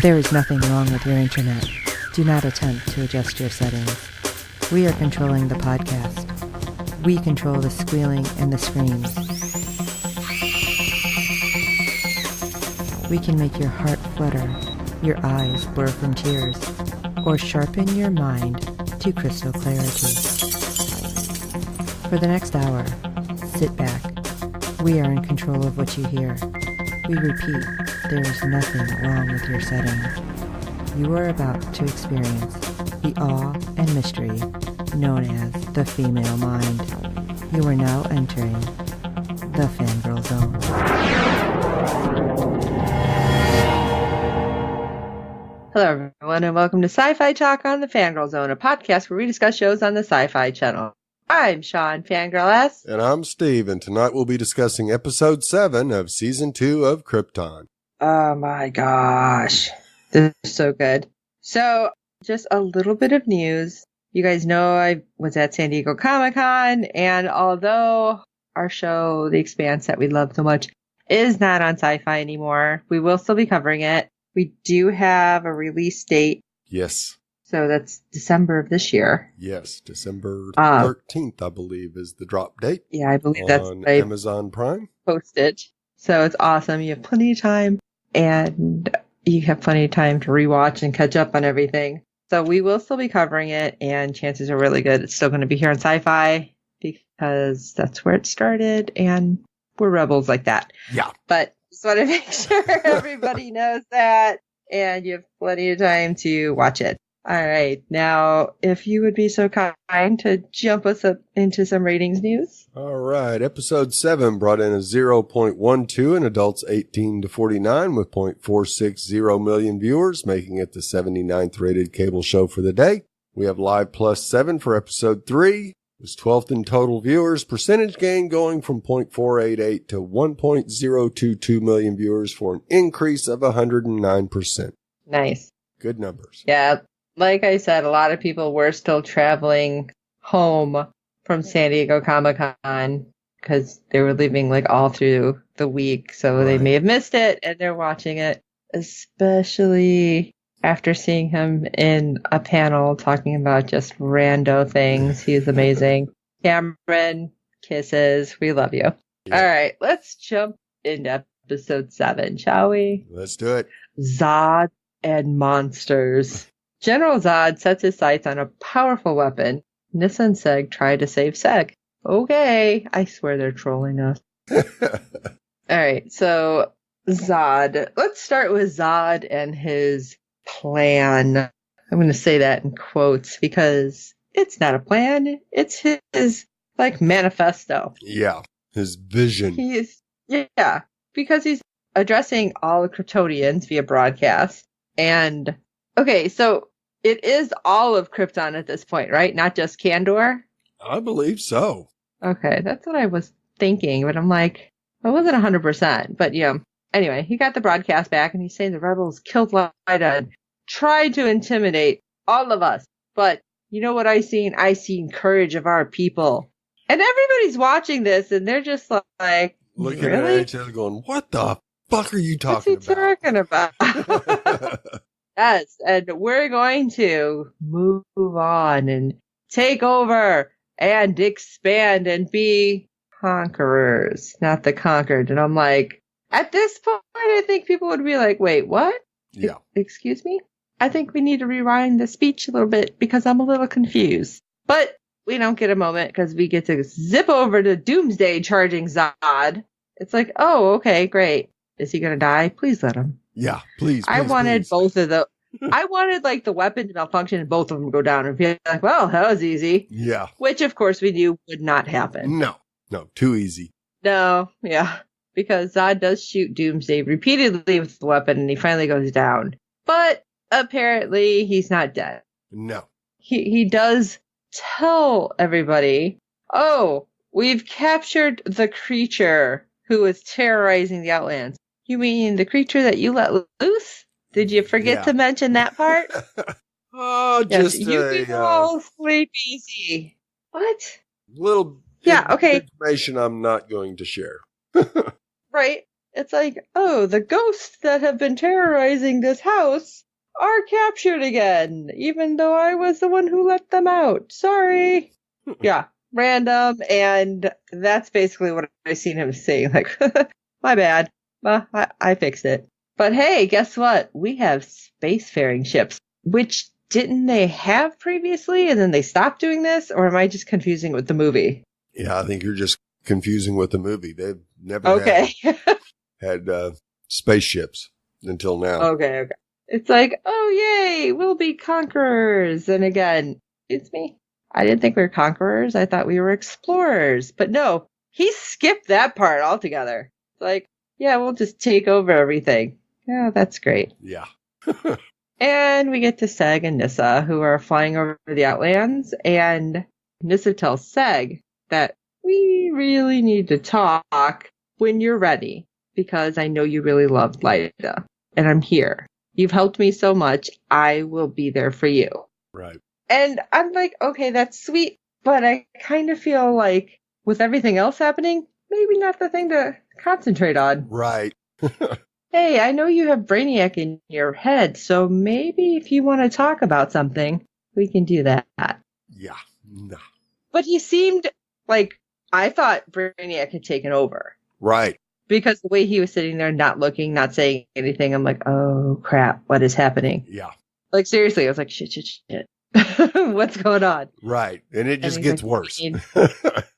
There is nothing wrong with your internet. Do not attempt to adjust your settings. We are controlling the podcast. We control the squealing and the screams. We can make your heart flutter, your eyes blur from tears, or sharpen your mind to crystal clarity. For the next hour, sit back. We are in control of what you hear. We repeat, there is nothing wrong with your settings. You are about to experience the awe and mystery known as the female mind. You are now entering the Fangirl Zone. Hello everyone and welcome to SyFy Talk on the Fangirl Zone, a podcast where we discuss shows on the SyFy channel. I'm Sean, Fangirl S. And I'm Steve, and tonight we'll be discussing episode 7 of season 2 of Krypton. Oh my gosh. This is so good. So, just a little bit of news. You guys know I was at San Diego Comic-Con, and although our show, The Expanse, that we love so much, is not on SyFy anymore, we will still be covering it. We do have a release date. Yes. So that's December of this year. Yes, December 13th, I believe, is the drop date. Yeah, I believe that's on Amazon Prime. Posted. So it's awesome. You have plenty of time, and you have plenty of time to rewatch and catch up on everything. So we will still be covering it, and chances are really good it's still going to be here on SyFy because that's where it started, and we're rebels like that. Yeah. But just want to make sure everybody knows that, and you have plenty of time to watch it. All right. Now, if you would be so kind to jump us up into some ratings news. All right. Episode 7 brought in a 0.12 in adults 18 to 49 with 0.460 million viewers, making it the 79th rated cable show for the day. We have Live Plus 7 for episode 3. It was 12th in total viewers. Percentage gain going from 0.488 to 1.022 million viewers for an increase of 109%. Nice. Good numbers. Yeah. Like I said, a lot of people were still traveling home from San Diego Comic-Con because they were leaving like all through the week. So They may have missed it and they're watching it, especially after seeing him in a panel talking about just rando things. He's amazing. Cameron, kisses. We love you. Yeah. All right, let's jump into episode 7, shall we? Let's do it. Zods and monsters. General Zod sets his sights on a powerful weapon. Nyssa and Seg try to save Seg. Okay, I swear they're trolling us. Alright, so Zod. Let's start with Zod and his plan. I'm going to say that in quotes because it's not a plan. It's his, manifesto. Yeah, his vision. Because he's addressing all the Kryptonians via broadcast. And okay, so it is all of Krypton at this point, right? Not just Kandor? I believe so. Okay, that's what I was thinking, but I'm like, I wasn't 100%. But, anyway, he got the broadcast back, and he's saying the rebels killed Lyda and tried to intimidate all of us. But you know what I seen? I seen courage of our people. And everybody's watching this, and they're just like, looking really? at each other going, what the fuck are you talking What's he talking about? Yes, and we're going to move on and take over and expand and be conquerors, not the conquered. And I'm like, at this point, I think people would be like, wait, what? Yeah. Excuse me? I think we need to rewind the speech a little bit because I'm a little confused. But we don't get a moment because we get to zip over to Doomsday charging Zod. It's like, oh, okay, great. Is he going to die? Please let him. Yeah, please. I wanted both of the. I wanted the weapon to malfunction and both of them go down and be like, well, that was easy. Yeah. Which of course we knew would not happen. No, too easy. No, yeah. Because Zod does shoot Doomsday repeatedly with the weapon and he finally goes down. But apparently he's not dead. No. He does tell everybody, oh, we've captured the creature who was terrorizing the Outlands. You mean the creature that you let loose? Did you forget to mention that part? Oh, just you all sleep easy. What? Little okay. information I'm not going to share. Right. It's like, oh, the ghosts that have been terrorizing this house are captured again, even though I was the one who let them out. Sorry. Yeah, random. And that's basically what I've seen him say. Like, my bad. I fixed it. But hey, guess what? We have spacefaring ships, which didn't they have previously and then they stopped doing this? Or am I just confusing with the movie? Yeah, I think you're just confusing with the movie. They've never had spaceships until now. Okay. It's like, oh, yay, we'll be conquerors. And again, it's me. I didn't think we were conquerors. I thought we were explorers. But no, he skipped that part altogether. It's like, yeah, we'll just take over everything. Yeah, that's great. Yeah. And we get to Seg and Nyssa, who are flying over the Outlands. And Nyssa tells Seg that we really need to talk when you're ready, because I know you really loved Lyda, and I'm here. You've helped me so much. I will be there for you. Right. And I'm like, okay, that's sweet, but I kind of feel like with everything else happening, maybe not the thing to concentrate on. Right. Hey, I know you have Brainiac in your head, so maybe if you want to talk about something, we can do that. Yeah. No. But he seemed like, I thought Brainiac had taken over. Right. Because the way he was sitting there, not looking, not saying anything, I'm like, oh, crap, what is happening? Yeah. Like, seriously, I was like, shit. What's going on? Right. And it just gets worse.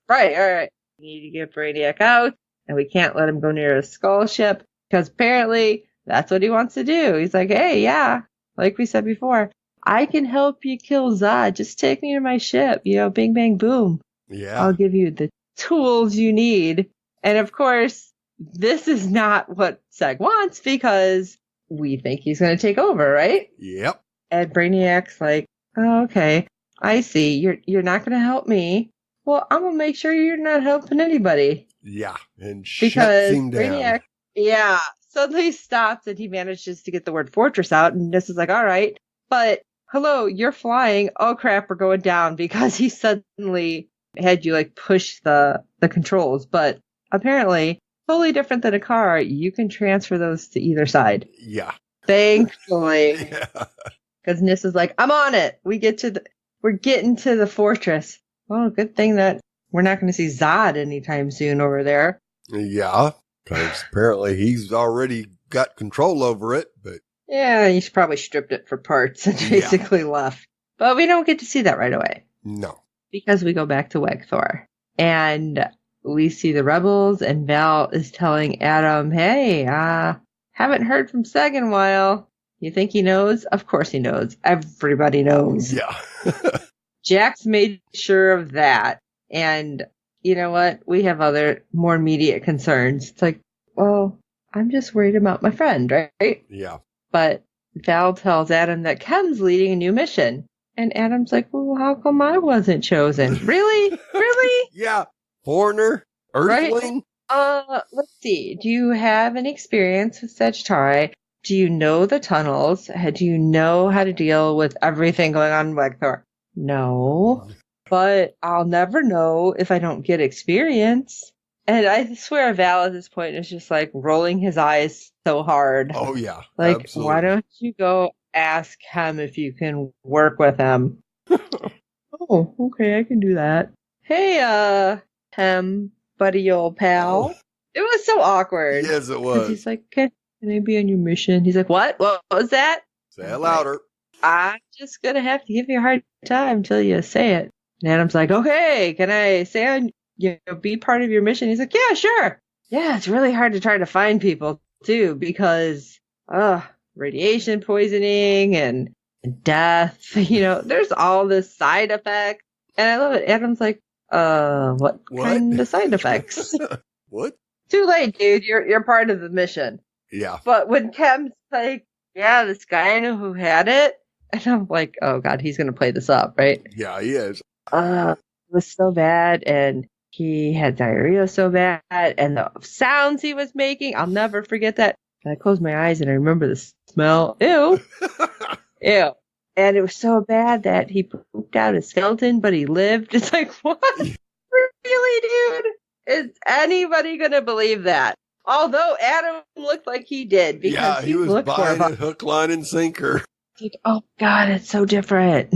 Right, all right. We need to get Brainiac out, and we can't let him go near a skull ship, because apparently that's what he wants to do. He's like, hey, yeah, like we said before, I can help you kill Zod. Just take me to my ship, bing, bang, boom. Yeah. I'll give you the tools you need. And of course, this is not what Seg wants, because we think he's going to take over, right? Yep. And Brainiac's like, oh, okay, I see. You're not going to help me. Well, I'm going to make sure you're not helping anybody. Yeah. And because shuts him down. Brainiac, yeah, suddenly stops and he manages to get the word fortress out. And this is like, all right, but hello, you're flying. Oh, crap, we're going down, because he suddenly had you like push the controls. But apparently, totally different than a car. You can transfer those to either side. Yeah. Thankfully. Yeah. Because Nyssa's like, I'm on it. We're getting to the fortress. Well, good thing that we're not going to see Zod anytime soon over there. Yeah. Because apparently he's already got control over it, but. Yeah, he's probably stripped it for parts and basically left. But we don't get to see that right away. No. Because we go back to Wegthor. And we see the rebels, and Val is telling Adam, hey, haven't heard from Seg in a while. You think he knows? Of course he knows. Everybody knows. Yeah. Jax made sure of that. And you know what? We have other more immediate concerns. It's like, well, I'm just worried about my friend, right? Yeah. But Val tells Adam that Kem's leading a new mission. And Adam's like, well, how come I wasn't chosen? Really? Really? Yeah. Foreigner? Earthling? Right? Let's see. Do you have any experience with Sagittari? Do you know the tunnels? Do you know how to deal with everything going on in Wegthor? No. But I'll never know if I don't get experience. And I swear Val at this point is just like rolling his eyes so hard. Oh, yeah. Like, absolutely. Why don't you go ask him if you can work with him? Oh, okay, I can do that. Hey, Hem, buddy old pal. Oh. It was so awkward. Yes, it was. He's like, can I be on your mission? He's like, what? What was that? Say it louder. I'm just going to have to give you a hard time until you say it. And Adam's like, okay, can I say be part of your mission? He's like, yeah, sure. Yeah, it's really hard to try to find people, too, because, radiation poisoning and death, there's all this side effects. And I love it. Adam's like, what kind of side effects? What? Too late, dude. You're part of the mission. Yeah. But when Kem's like, yeah, this guy I know who had it, and I'm like, oh god, he's gonna play this up, right? Yeah, he is. It was so bad, and he had diarrhea so bad, and the sounds he was making, I'll never forget that. And I closed my eyes and I remember the smell. Ew. Ew. And it was so bad that he pooped out a skeleton, but he lived. It's like, what? Really, dude? Is anybody gonna believe that? Although Adam looked like he did because Yeah, he was looked buying horrible. it hook, line, and sinker. Like, oh God, it's so different.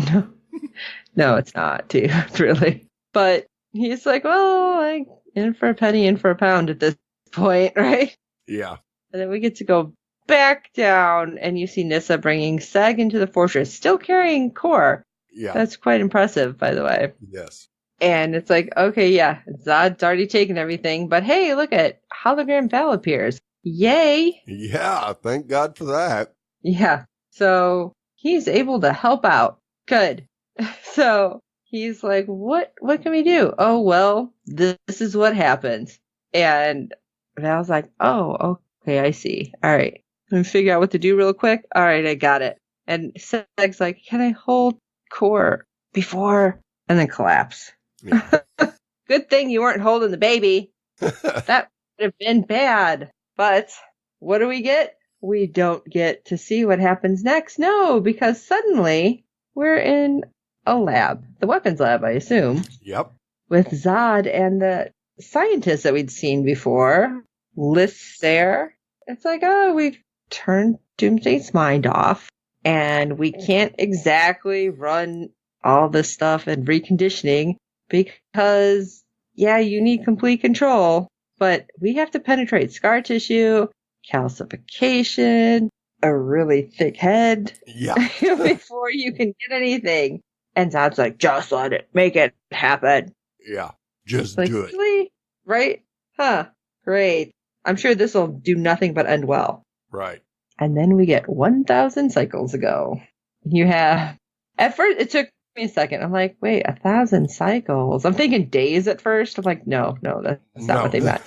No, it's not, too, really. But he's like, well, like, in for a penny, in for a pound at this point, right? Yeah. And then we get to go back down, and you see Nissa bringing Seg into the fortress, still carrying Core. Yeah. That's quite impressive, by the way. Yes. And it's like, okay, yeah, Zod's already taken everything, but hey, look at hologram Val appears. Yay! Yeah, thank God for that. Yeah. So he's able to help out. Good. So he's like, what can we do? Oh, well, this is what happens. And Val's like, oh, okay, I see. All right. Let me figure out what to do real quick. All right, I got it. And Seg's like, can I hold Core before? And then collapse. Yeah. Good thing you weren't holding the baby. That would have been bad. But what do we get? We don't get to see what happens next. No, because suddenly we're in a lab. The weapons lab, I assume. Yep. With Zod and the scientists that we'd seen before. Lists there. It's like, oh, we've turned Doomsday's mind off. And we can't exactly run all this stuff and reconditioning because, yeah, you need complete control. But we have to penetrate scar tissue, calcification, a really thick head. Yeah. Before you can get anything. And Zod's like, just let it, make it happen. Yeah. Just Like, do it. really? Right? Huh. Great. I'm sure this will do nothing but end well. Right. And then we get 1,000 cycles ago. You have, at first, it took me a second. I'm like, wait, 1,000 cycles. I'm thinking days at first. I'm like, no, that's not what they meant.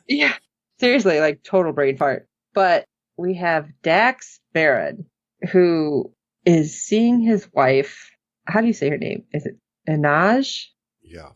Yeah. Seriously, like total brain fart. But we have Dax Barrett, who is seeing his wife. How do you say her name? Is it Inaj? Yeah.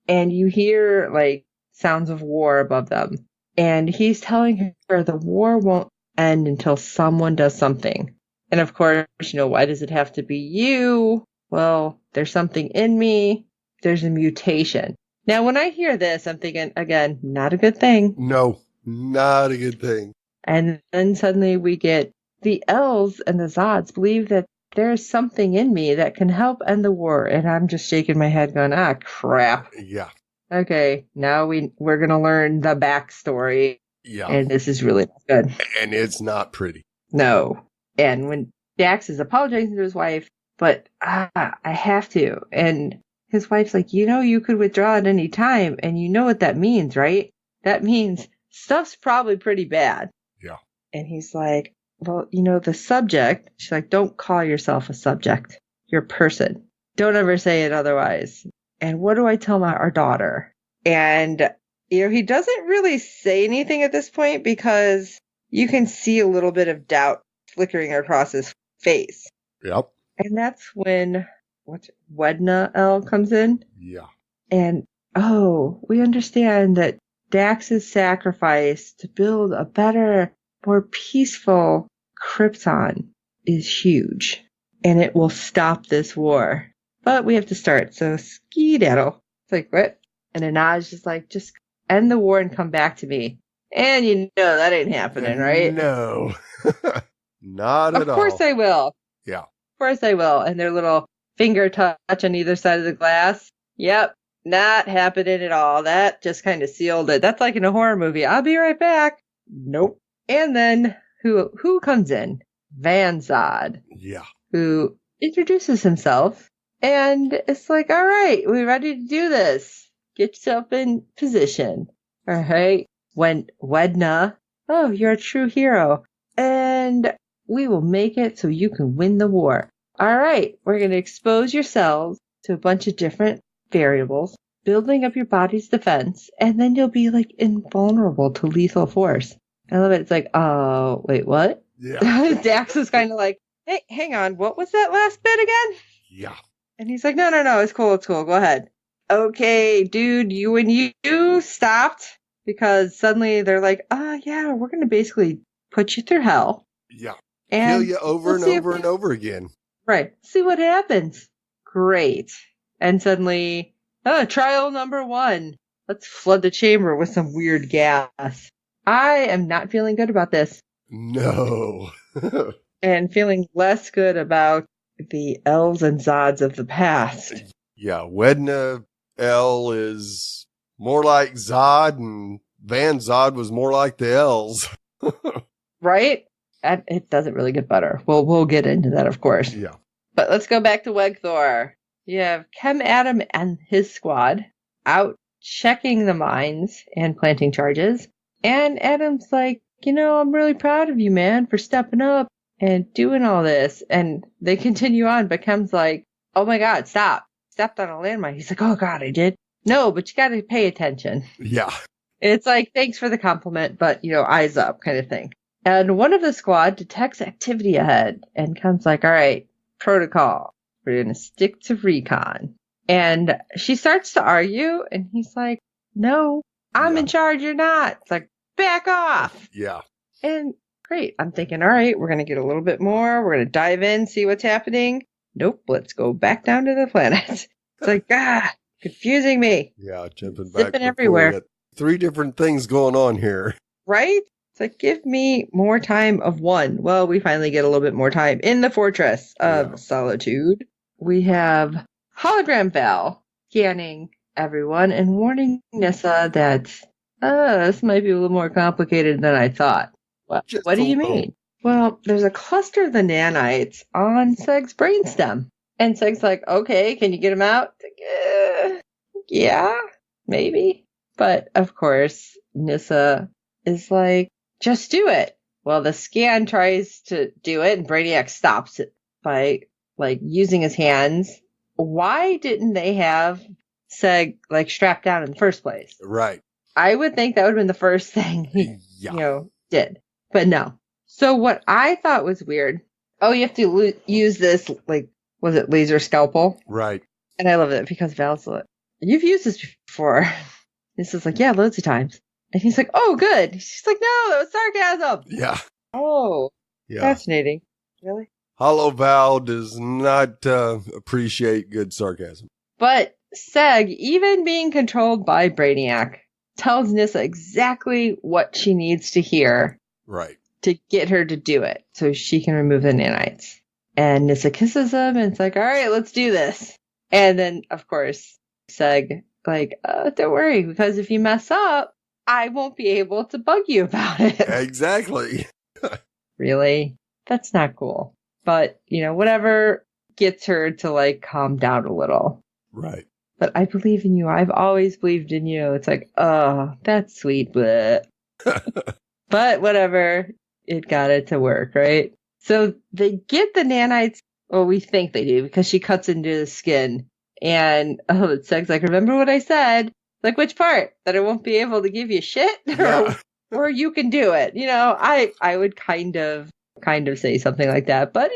And you hear like sounds of war above them. And he's telling her the war won't end until someone does something. And of course, why does it have to be you? Well, there's something in me. There's a mutation. Now, when I hear this, I'm thinking, again, not a good thing. No, not a good thing. And then suddenly we get the L's and the Zods believe that there's something in me that can help end the war. And I'm just shaking my head going, crap. Yeah. Okay, now we're going to learn the backstory. Yeah. And this is really not good. And it's not pretty. No. And when Dax is apologizing to his wife, but I have to. And his wife's like, you could withdraw at any time. And you know what that means, right? That means stuff's probably pretty bad. Yeah. And he's like, well, the subject. She's like, don't call yourself a subject. You're a person. Don't ever say it otherwise. And what do I tell our daughter? And, he doesn't really say anything at this point because you can see a little bit of doubt flickering across his face. Yep. And that's when, Wedna L comes in. Yeah. And, we understand that Dax's sacrifice to build a better, more peaceful Krypton is huge. And it will stop this war. But we have to start, so skedaddle. It's like, what? And Inaj is like, just end the war and come back to me. And that ain't happening, right? No. Not at all. Of course I will. Yeah. Of course I will. And their little finger touch on either side of the glass. Yep. Not happening at all. That just kind of sealed it. That's like in a horror movie. I'll be right back. Nope. And then who comes in? Van Zod. Yeah. Who introduces himself. And it's like, all right, we ready to do this. Get yourself in position. All right. When Wedna, you're a true hero. And we will make it so you can win the war. All right. We're going to expose yourselves to a bunch of different variables, building up your body's defense, and then you'll be like invulnerable to lethal force. I love it. It's like, oh, wait, what? Yeah. Dax was kind of like, hey, hang on. What was that last bit again? Yeah. And he's like, no, it's cool. Go ahead. Okay, dude, when you stopped, because suddenly they're like, yeah, we're going to basically put you through hell. Yeah. And kill you over and over and over again. Right. See what happens. Great. And suddenly, trial number 1. Let's flood the chamber with some weird gas. I am not feeling good about this. No. And feeling less good about the elves and Zods of the past. Yeah, Wedna L is more like Zod, and Van Zod was more like the L's. Right? And it doesn't really get better. We'll get into that, of course. Yeah. But let's go back to Wegthor. You have Chem Adam and his squad out checking the mines and planting charges. And Adam's like, I'm really proud of you, man, for stepping up and doing all this. And they continue on, but Chem's like, oh my God, stop. Stepped on a landmine. He's like, oh God, I did. No, but you got to pay attention. Yeah. It's like, thanks for the compliment, but, eyes up kind of thing. And one of the squad detects activity ahead and Chem's like, all right, protocol. We're going to stick to recon. And she starts to argue, and he's like, no, I'm in charge, you're not. It's like, back off. Yeah. And great. I'm thinking, all right, we're going to get a little bit more. We're going to dive in, see what's happening. Nope, let's go back down to the planet. It's like, confusing me. Yeah, jumping back. Zipping everywhere. 3 different things going on here. Right? It's like, give me more time of one. Well, we finally get a little bit more time in the Fortress of Solitude. We have Hologram Val scanning everyone and warning Nissa that this might be a little more complicated than I thought. What do you mean? Well, there's a cluster of the nanites on Seg's brainstem. And Seg's like, okay, can you get them out? Like, yeah, maybe. But, of course, Nissa is like, just do it. Well, the scan tries to do it, and Brainiac stops it by, using his hands. Why didn't they have Seg, strapped down in the first place? Right. I would think that would have been the first thing he, did. But no. So what I thought was weird, you have to use this, was it laser scalpel? Right. And I love it because Val's like, you've used this before. This is like, yeah, loads of times. And he's like, oh, good. She's like, no, that was sarcasm. Yeah. Oh, yeah. Fascinating. Really? Hollow Val does not appreciate good sarcasm. But Seg, even being controlled by Brainiac, tells Nissa exactly what she needs to hear. Right. To get her to do it so she can remove the nanites. And Nissa kisses him and it's like, all right, let's do this. And then, of course, Seg, don't worry, because if you mess up, I won't be able to bug you about it. Exactly. Really? That's not cool. But, whatever gets her to, calm down a little. Right. But I believe in you. I've always believed in you. It's like, oh, that's sweet. But whatever. It got it to work, right? So they get the nanites. Well, we think they do because she cuts into the skin. And, Seg's like, remember what I said? Like, which part? That I won't be able to give you shit? Yeah. or you can do it. I would kind of say something like that. But,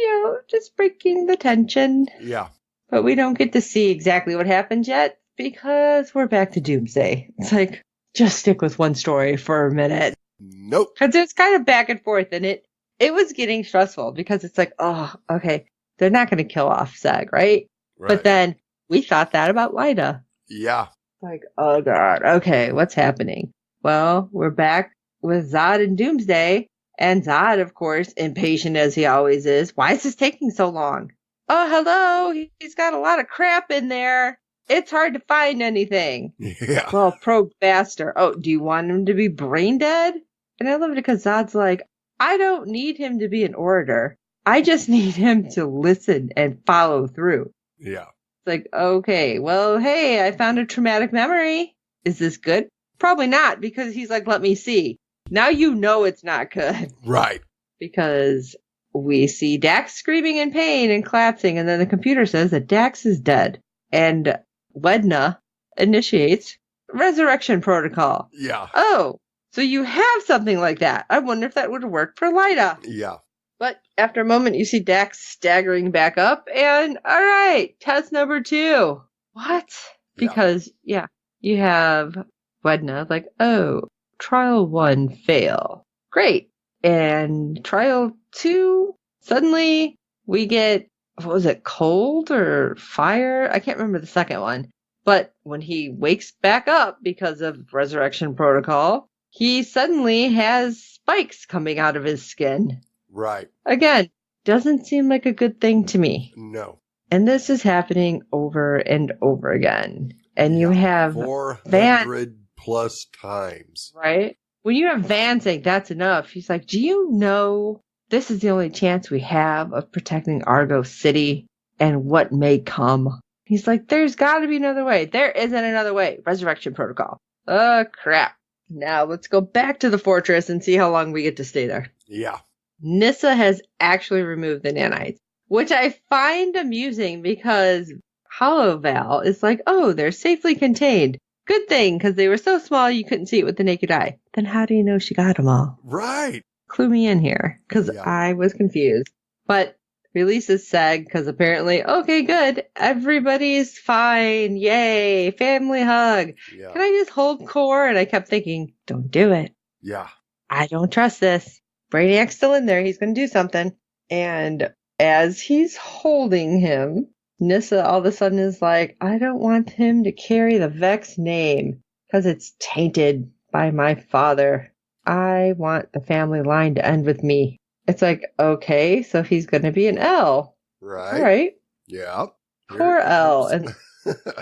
just breaking the tension. Yeah. But we don't get to see exactly what happens yet because we're back to Doomsday. It's like, just stick with one story for a minute. Nope. Because it's kind of back and forth, and it was getting stressful because it's like, oh, okay, they're not going to kill off Seg, right? But then we thought that about Lyda. Yeah. Like, oh God, okay, what's happening? Well, we're back with Zod and Doomsday, and Zod, of course, impatient as he always is. Why is this taking so long? Oh, hello, he's got a lot of crap in there. It's hard to find anything. Yeah. Well, pro bastard. Oh, do you want him to be brain dead? And I love it because Zod's like, I don't need him to be an orator. I just need him to listen and follow through. Yeah. It's like, okay, well, hey, I found a traumatic memory. Is this good? Probably not, because he's like, let me see. Now it's not good. Right. Because we see Dax screaming in pain and collapsing, and then the computer says that Dax is dead. And Wedna initiates resurrection protocol. Yeah. Oh, so you have something like that. I wonder if that would have worked for Lyda. Yeah. But after a moment, you see Dax staggering back up, and all right, test number 2. What? Because, you have Wedna like, oh, trial 1 fail. Great. And trial 2, suddenly we get, what was it, cold or fire? I can't remember the second one. But when he wakes back up because of resurrection protocol, he suddenly has spikes coming out of his skin. Right. Again, doesn't seem like a good thing to me. No. And this is happening over and over again. And you have 400 plus times. Right? When you have Van saying that's enough, he's like, do you know this is the only chance we have of protecting Argo City and what may come? He's like, there's got to be another way. There isn't another way. Resurrection protocol. Oh, crap. Now let's go back to the fortress and see how long we get to stay there. Yeah. Nyssa has actually removed the nanites, which I find amusing because Holoval is like, oh, they're safely contained. Good thing, because they were so small you couldn't see it with the naked eye. Then how do you know she got them all? Right. Clue me in here, because Yeah. I was confused. But releases SAG, because apparently, okay, good. Everybody's fine. Yay. Family hug. Yeah. Can I just hold core? And I kept thinking, don't do it. Yeah. I don't trust this. Brainiac's still in there. He's going to do something. And as he's holding him, Nyssa all of a sudden is like, I don't want him to carry the Vex name because it's tainted by my father. I want the family line to end with me. It's like, okay, so he's going to be an L. Right. All right. Yeah. Poor L. And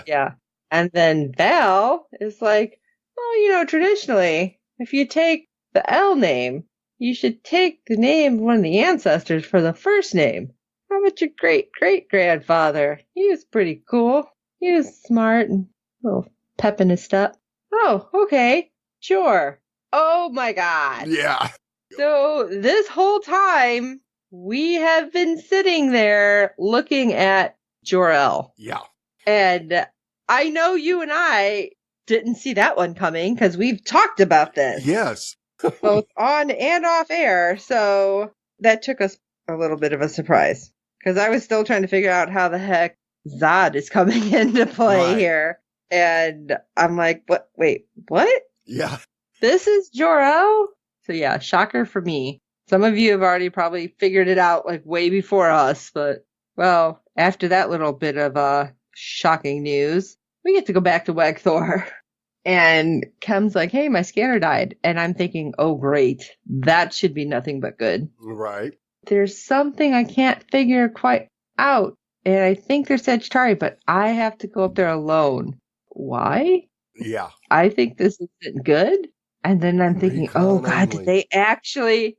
yeah. And then Val is like, well, traditionally, if you take the L name, you should take the name of one of the ancestors for the first name. How about your great-great-grandfather? He was pretty cool. He was smart and a little pep in his step. Oh, okay. Sure. Oh, my God. Yeah. So this whole time, we have been sitting there looking at Jor-El. Yeah. And I know you and I didn't see that one coming because we've talked about this. Yes. Both on and off air. So that took us a little bit of a surprise because I was still trying to figure out how the heck Zod is coming into play here. And I'm like, what? Wait, what? Yeah. This is Jor-El? So yeah, shocker for me. Some of you have already probably figured it out like way before us, but well, after that little bit of shocking news, we get to go back to Wegthor. And Kem's like, hey, my scanner died. And I'm thinking, oh, great. That should be nothing but good. Right. There's something I can't figure quite out. And I think they're Sagittari, but I have to go up there alone. Why? Yeah. I think this isn't good. And then I'm thinking, oh, God, did they actually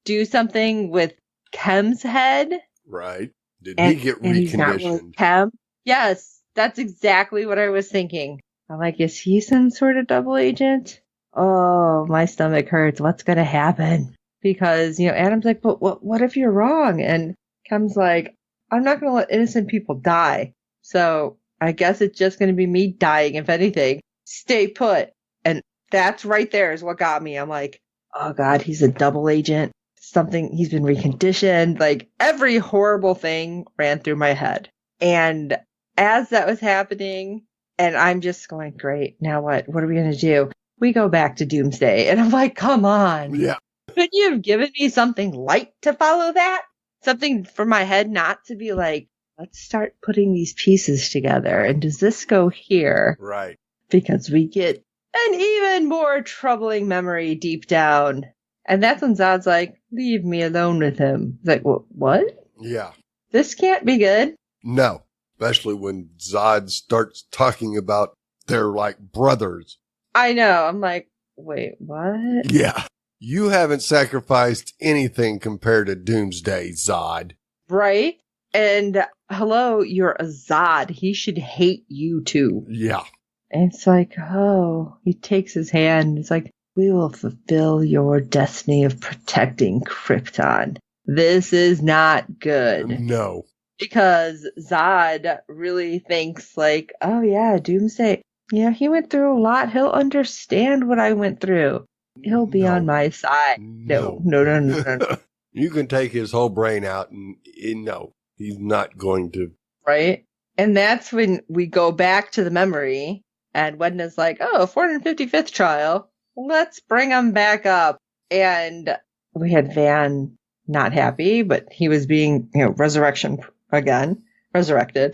do something with Kem's head? Right. Did he get reconditioned? He's not really Kem? Yes, that's exactly what I was thinking. I'm like, is he some sort of double agent? Oh, my stomach hurts. What's going to happen? Because, Adam's like, but what if you're wrong? And Kem's like, I'm not going to let innocent people die. So I guess it's just going to be me dying, if anything. Stay put. And that's right there is what got me. I'm like, oh, God, he's a double agent. Something, he's been reconditioned. Like, every horrible thing ran through my head. And as that was happening, and I'm just going, great, now what? What are we going to do? We go back to Doomsday. And I'm like, come on. Yeah. Couldn't you have given me something light to follow that? Something for my head not to be like, let's start putting these pieces together. And does this go here? Right. Because we get an even more troubling memory deep down. And that's when Zod's like, leave me alone with him. It's like, what? Yeah. This can't be good. No. Especially when Zod starts talking about they're like brothers. I know. I'm like, wait, what? Yeah. You haven't sacrificed anything compared to Doomsday, Zod. Right? And hello, you're a Zod. He should hate you too. Yeah. And it's like, oh, he takes his hand. It's like, we will fulfill your destiny of protecting Krypton. This is not good. No. Because Zod really thinks like, oh yeah, Doomsday. Yeah, he went through a lot. He'll understand what I went through. He'll be on my side. No. You can take his whole brain out and no, he's not going to. Right? And that's when we go back to the memory and Wedna's like, oh, 455th trial. Let's bring him back up. And we had Van not happy, but he was being, resurrected,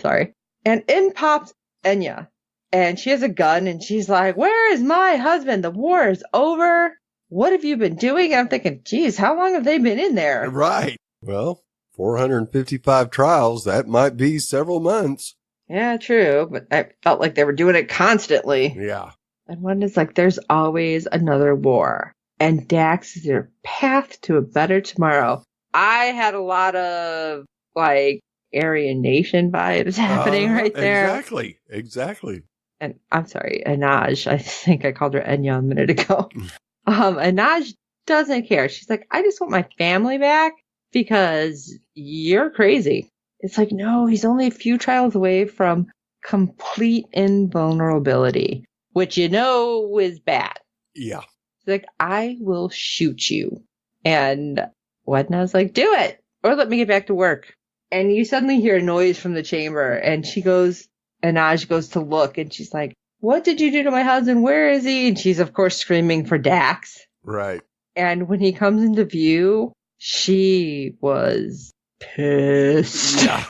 sorry. And in pops Enya. and she has a gun, and she's like, where is my husband? The war is over. What have you been doing? I'm thinking, geez, how long have they been in there? Right. Well, 455 trials, that might be several months. Yeah, true. But I felt like they were doing it constantly. Yeah. And one is like, there's always another war. And Dax is your path to a better tomorrow. I had a lot of, like, Aryan Nation vibes happening right there. Exactly. And I'm sorry, Anaj. I think I called her Enya a minute ago. Anaj doesn't care. She's like, I just want my family back because you're crazy. It's like, no, he's only a few trials away from complete invulnerability, which you know is bad. Yeah. She's like, I will shoot you. And Wedna's like, do it, or let me get back to work. And you suddenly hear a noise from the chamber, and Anaj goes to look, and she's like, what did you do to my husband? Where is he? And she's, of course, screaming for Dax. Right. And when he comes into view, she was pissed. Yeah.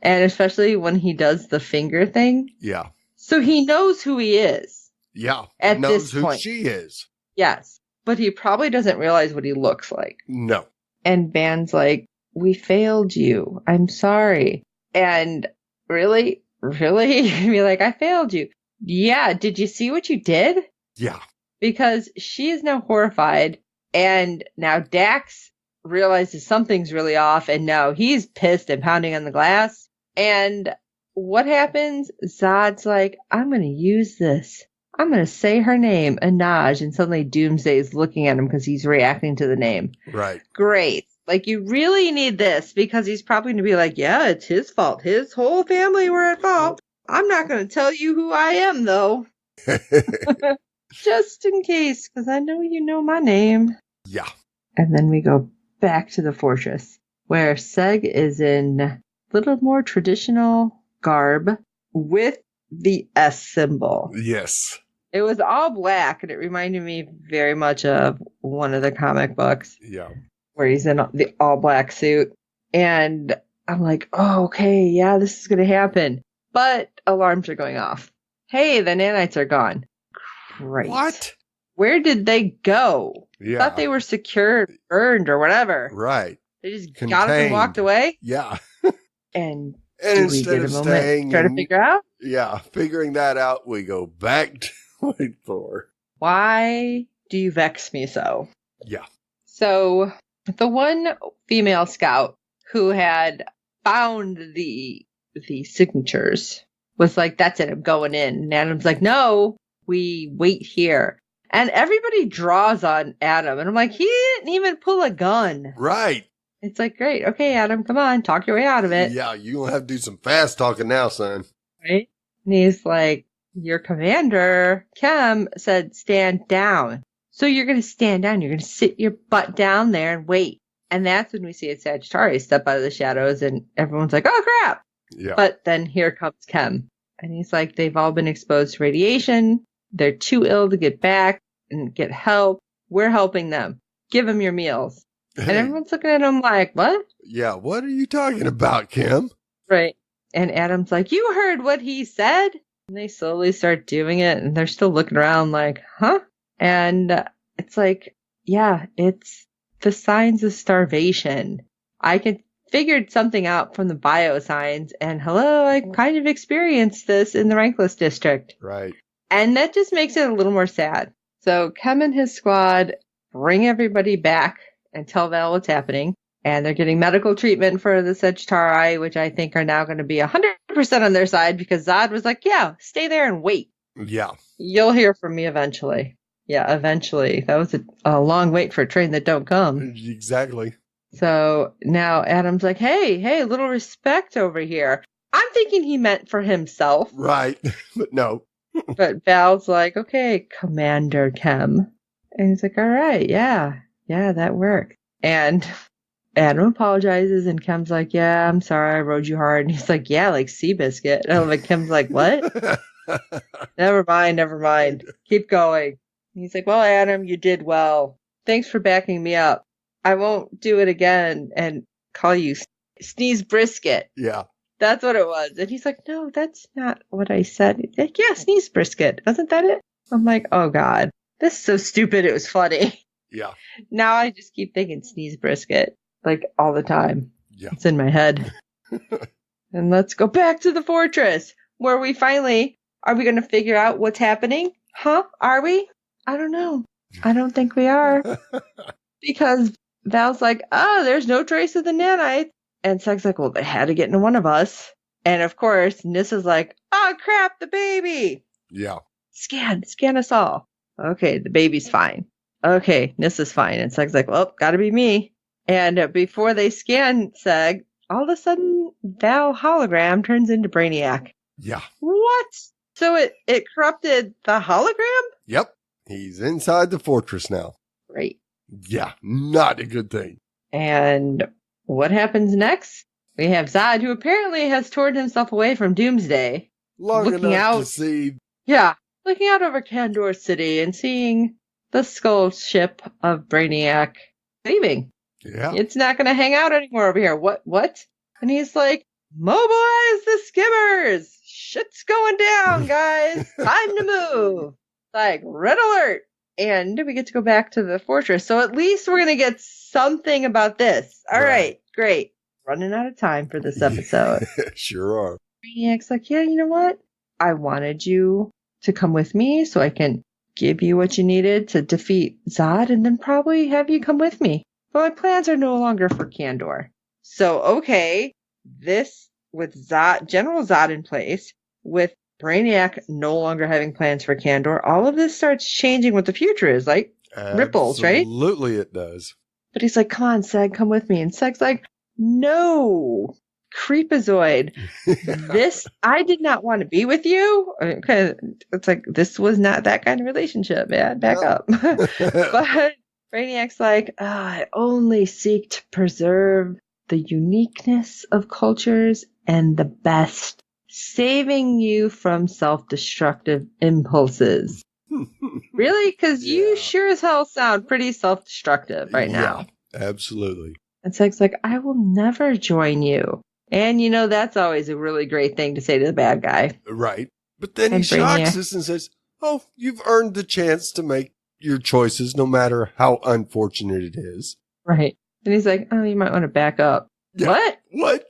And especially when he does the finger thing. Yeah. So he knows who he is. Yeah. At knows this point. Who she is. Yes. But he probably doesn't realize what he looks like. No. And Ban's like, we failed you. I'm sorry. And really? Be like, I failed you. Yeah. Did you see what you did? Yeah. Because she is now horrified. And now Dax realizes something's really off. And now he's pissed and pounding on the glass. And what happens? Zod's like, I'm going to use this. I'm going to say her name, Anaj. And suddenly Doomsday is looking at him because he's reacting to the name. Right. Great. Like, you really need this because he's probably going to be like, yeah, it's his fault. His whole family were at fault. I'm not going to tell you who I am, though. Just in case, because I know you know my name. Yeah. And then we go back to the fortress, where Seg is in a little more traditional garb with the S symbol. Yes. It was all black, and it reminded me very much of one of the comic books. Yeah. Where he's in the all-black suit. And I'm like, oh, okay, yeah, this is going to happen. But alarms are going off. Hey, the nanites are gone. Great. What? Where did they go? Yeah. Thought they were secured, burned, or whatever. Right. They just got up and walked away? Yeah. And instead of staying try to figure out? Yeah, figuring that out, we go back to Wait Thor. Why do you vex me so? Yeah. So the one female scout who had found the signatures was like, that's it, I'm going in. And Adam's like, no, we wait here. And everybody draws on Adam. And I'm like, he didn't even pull a gun. Right. It's like, great. Okay, Adam, come on. Talk your way out of it. Yeah, you're going to have to do some fast talking now, son. Right? And he's like, your commander, Kem, said stand down. So you're going to stand down. You're going to sit your butt down there and wait. And that's when we see a Sagittarius step out of the shadows and everyone's like, oh, crap. Yeah. But then here comes Kem. And he's like, they've all been exposed to radiation. They're too ill to get back and get help. We're helping them. Give them your meals. And everyone's looking at him like, what? Yeah, what are you talking about, Kim? Right. And Adam's like, you heard what he said? And they slowly start doing it. And they're still looking around like, huh? And it's like, yeah, it's the signs of starvation. I figured something out from the bio signs. And hello, I kind of experienced this in the Rankless district. Right. And that just makes it a little more sad. So Kem and his squad bring everybody back and tell Val what's happening. And they're getting medical treatment for the Sagittarii, which I think are now going to be 100% on their side because Zod was like, yeah, stay there and wait. Yeah. You'll hear from me eventually. Yeah, eventually. That was a long wait for a train that don't come. Exactly. So now Adam's like, hey, little respect over here. I'm thinking he meant for himself. Right. But no. But Val's like, okay, Commander Kem. And he's like, all right, yeah, that worked. And Adam apologizes, and Kem's like, yeah, I'm sorry, I rode you hard. And he's like, yeah, like Seabiscuit. And like, Kem's like, what? Never mind. Keep going. And he's like, well, Adam, you did well. Thanks for backing me up. I won't do it again and call you Sneeze Brisket. Yeah. That's what it was. And he's like, no, that's not what I said. He's like, yeah, sneeze brisket. Wasn't that it? I'm like, oh God, this is so stupid. It was funny. Yeah. Now I just keep thinking sneeze brisket like all the time. Yeah. It's in my head. And let's go back to the fortress where we finally, are we going to figure out what's happening? Huh? Are we? I don't know. I don't think we are. Because Val's like, oh, there's no trace of the nanites. And Seg's like, well, they had to get into one of us. And of course, Nissa's like, oh crap, the baby. Yeah. Scan us all. Okay, the baby's fine. Okay, Nissa's fine. And Seg's like, well, gotta be me. And before they scan Seg, all of a sudden, Val hologram turns into Brainiac. Yeah. What? So it corrupted the hologram? Yep. He's inside the fortress now. Right. Yeah, not a good thing. And what happens next? We have Zod, who apparently has torn himself away from Doomsday. Long enough to see. Yeah, looking out over Kandor City and seeing the skull ship of Brainiac leaving. Yeah. It's not going to hang out anymore over here. What? And he's like, mobilize the skimmers. Shit's going down, guys. Time to move. Like, red alert. And we get to go back to the fortress. So at least we're going to get something about this. All right, great. Running out of time for this episode. Sure are. Brainiac's like, yeah, you know what? I wanted you to come with me so I can give you what you needed to defeat Zod and then probably have you come with me. But my plans are no longer for Kandor. So, okay, this with Zod, General Zod in place, with Brainiac no longer having plans for Kandor, all of this starts changing what the future is, like ripples, right? Absolutely it does. But he's like, come on, Seg, come with me. And Seg's like, no, Creepazoid. I did not want to be with you. Okay, it's like, this was not that kind of relationship, man. Back up. But Brainiac's like, I only seek to preserve the uniqueness of cultures and the best, saving you from self-destructive impulses. Really? Because you sure as hell sound pretty self-destructive right now. Absolutely. And Seg's like, I will never join you. And you know, that's always a really great thing to say to the bad guy. Right. But then he shocks us and says, oh, you've earned the chance to make your choices, no matter how unfortunate it is. Right. And he's like, oh, you might want to back up. Yeah. What?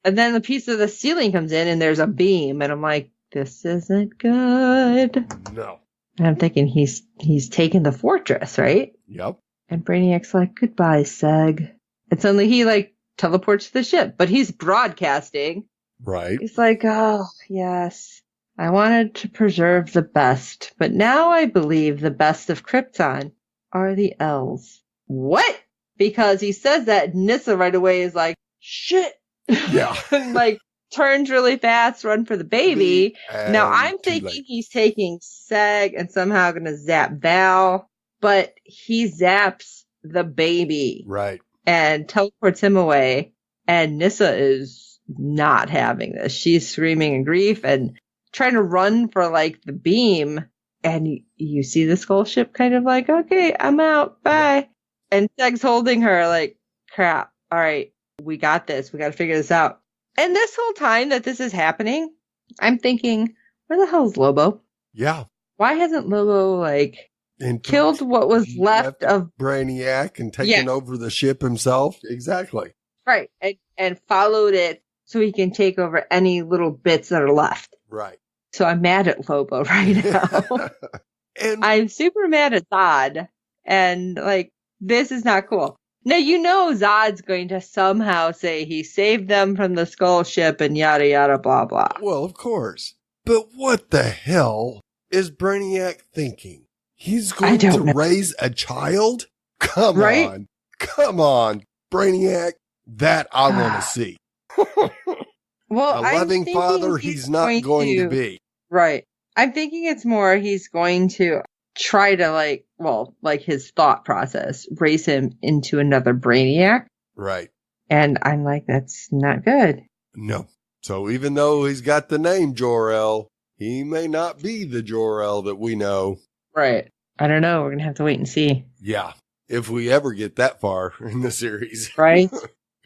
And then the piece of the ceiling comes in and there's a beam. And I'm like, this isn't good. No. And I'm thinking he's taken the fortress, right? Yep. And Brainiac's like, goodbye, Seg. And suddenly he like teleports to the ship, but he's broadcasting. Right. He's like, oh, yes. I wanted to preserve the best, but now I believe the best of Krypton are the elves. What? Because he says that, Nissa right away is like, shit. Yeah. And like turns really fast, run for the baby. Now I'm thinking he's taking Seg and somehow going to zap Val, but he zaps the baby. Right. And teleports him away. And Nissa is not having this. She's screaming in grief and trying to run for like the beam. And you see the skull ship kind of like, okay, I'm out. Bye. And Seg's holding her like, crap. All right, we got this. We got to figure this out. And this whole time that this is happening, I'm thinking, where the hell is Lobo? Yeah. Why hasn't Lobo like killed what was left of Brainiac and taken over the ship himself? Exactly. Right. And followed it so he can take over any little bits that are left. Right. So I'm mad at Lobo right now. And I'm super mad at Zod. And like, this is not cool. Now, you know Zod's going to somehow say he saved them from the skull ship and yada yada blah blah. Well, of course. But what the hell is Brainiac thinking? He's going to raise a child? Come on. Come on, Brainiac. That I want to see. Well, a loving father he's not going to be. Right. I'm thinking it's more he's going to try to like his thought process, raise him into another Brainiac. Right. And I'm like, that's not good. No. So even though he's got the name Jor-El, he may not be the Jor-El that we know. Right. I don't know. We're going to have to wait and see. Yeah. If we ever get that far in the series. Right.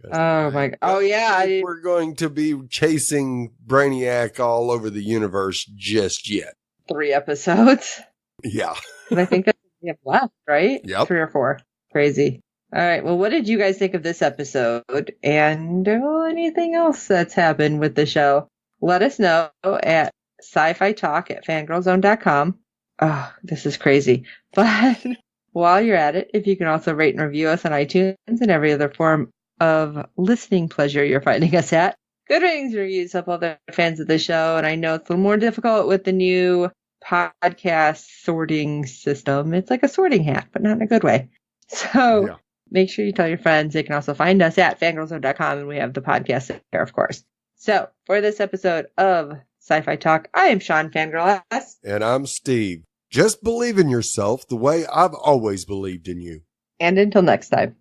Oh my! Oh yeah, we're going to be chasing Brainiac all over the universe just yet. 3 episodes. Yeah. I think that's what we have left, right? Yep. 3 or 4. Crazy. All right. Well, what did you guys think of this episode and anything else that's happened with the show? Let us know at SyFyTalk@fangirlzone.com. Oh, this is crazy. But while you're at it, if you can also rate and review us on iTunes and every other form of listening pleasure you're finding us at. Good ratings and reviews help other fans of the show, and I know it's a little more difficult with the new podcast sorting system. It's like a sorting hat, but not in a good way. So make sure you tell your friends. They can also find us at fangirlzone.com, and we have the podcast there, of course. So for this episode of SyFy Talk, I am Sean Fangirl S. And I'm Steve. Just believe in yourself the way I've always believed in you. And until next time.